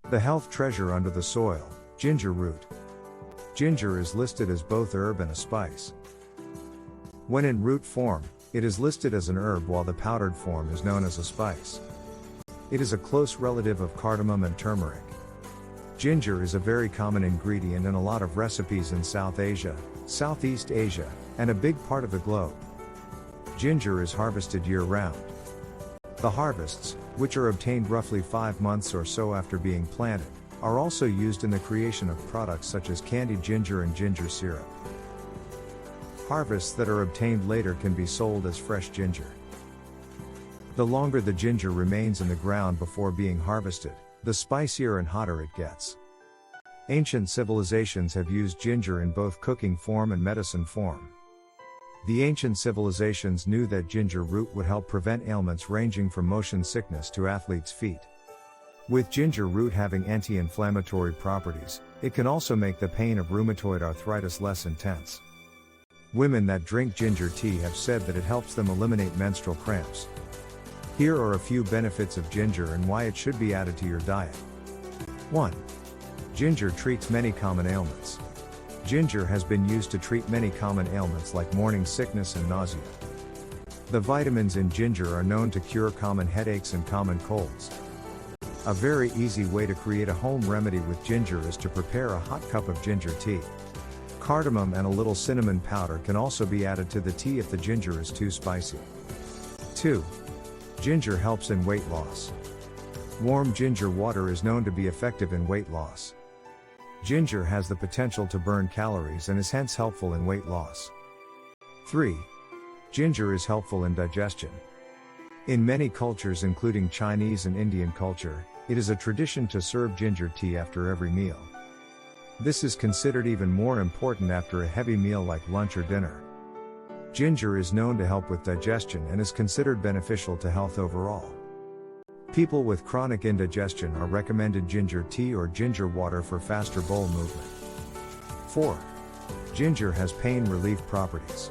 The health treasure under the soil, ginger root. Ginger is listed as both herb and a spice. When in root form, it is listed as an herb while the powdered form is known as a spice. It is a close relative of cardamom and turmeric. Ginger is a very common ingredient in a lot of recipes in South Asia, Southeast Asia, and a big part of the globe. Ginger is harvested year-round. The harvests, which are obtained roughly 5 months or so after being planted, are also used in the creation of products such as candied ginger and ginger syrup. Harvests that are obtained later can be sold as fresh ginger. The longer the ginger remains in the ground before being harvested, the spicier and hotter it gets. Ancient civilizations have used ginger in both cooking form and medicine form. The ancient civilizations knew that ginger root would help prevent ailments ranging from motion sickness to athlete's feet. With ginger root having anti-inflammatory properties, it can also make the pain of rheumatoid arthritis less intense. Women that drink ginger tea have said that it helps them eliminate menstrual cramps. Here are a few benefits of ginger and why it should be added to your diet. 1. Ginger treats many common ailments. Ginger has been used to treat many common ailments like morning sickness and nausea. The vitamins in ginger are known to cure common headaches and common colds. A very easy way to create a home remedy with ginger is to prepare a hot cup of ginger tea. Cardamom and a little cinnamon powder can also be added to the tea if the ginger is too spicy. 2. Ginger helps in weight loss. Warm ginger water is known to be effective in weight loss. Ginger has the potential to burn calories and is hence helpful in weight loss. 3. Ginger is helpful in digestion. In many cultures including Chinese and Indian culture, it is a tradition to serve ginger tea after every meal. This is considered even more important after a heavy meal like lunch or dinner. Ginger is known to help with digestion and is considered beneficial to health overall. People with chronic indigestion are recommended ginger tea or ginger water for faster bowel movement. 4. Ginger has pain relief properties.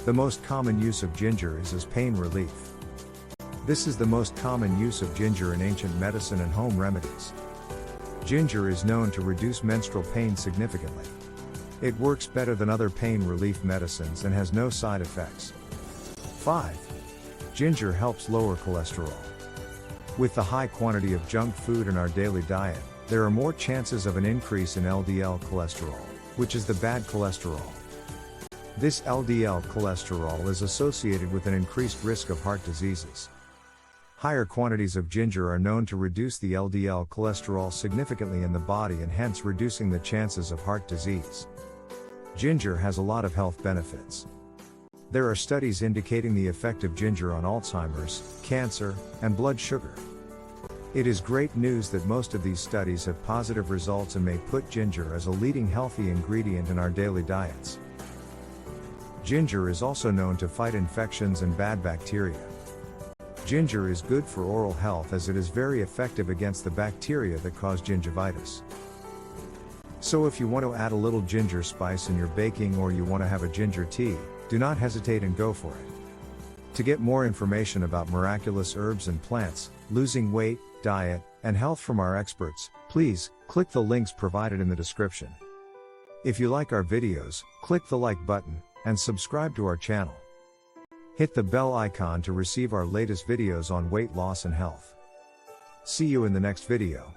The most common use of ginger is as pain relief. This is the most common use of ginger in ancient medicine and home remedies. Ginger is known to reduce menstrual pain significantly. It works better than other pain relief medicines and has no side effects. 5. Ginger helps lower cholesterol. With the high quantity of junk food in our daily diet, there are more chances of an increase in LDL cholesterol, which is the bad cholesterol. This LDL cholesterol is associated with an increased risk of heart diseases. Higher quantities of ginger are known to reduce the LDL cholesterol significantly in the body and hence reducing the chances of heart disease. Ginger has a lot of health benefits. There are studies indicating the effect of ginger on Alzheimer's, cancer, and blood sugar. It is great news that most of these studies have positive results and may put ginger as a leading healthy ingredient in our daily diets. Ginger is also known to fight infections and bad bacteria. Ginger is good for oral health as it is very effective against the bacteria that cause gingivitis. So if you want to add a little ginger spice in your baking or you want to have a ginger tea, do not hesitate and go for it. To get more information about miraculous herbs and plants, losing weight, diet, and health from our experts, please click the links provided in the description. If you like our videos, click the like button and subscribe to our channel. Hit the bell icon to receive our latest videos on weight loss and health. See you in the next video.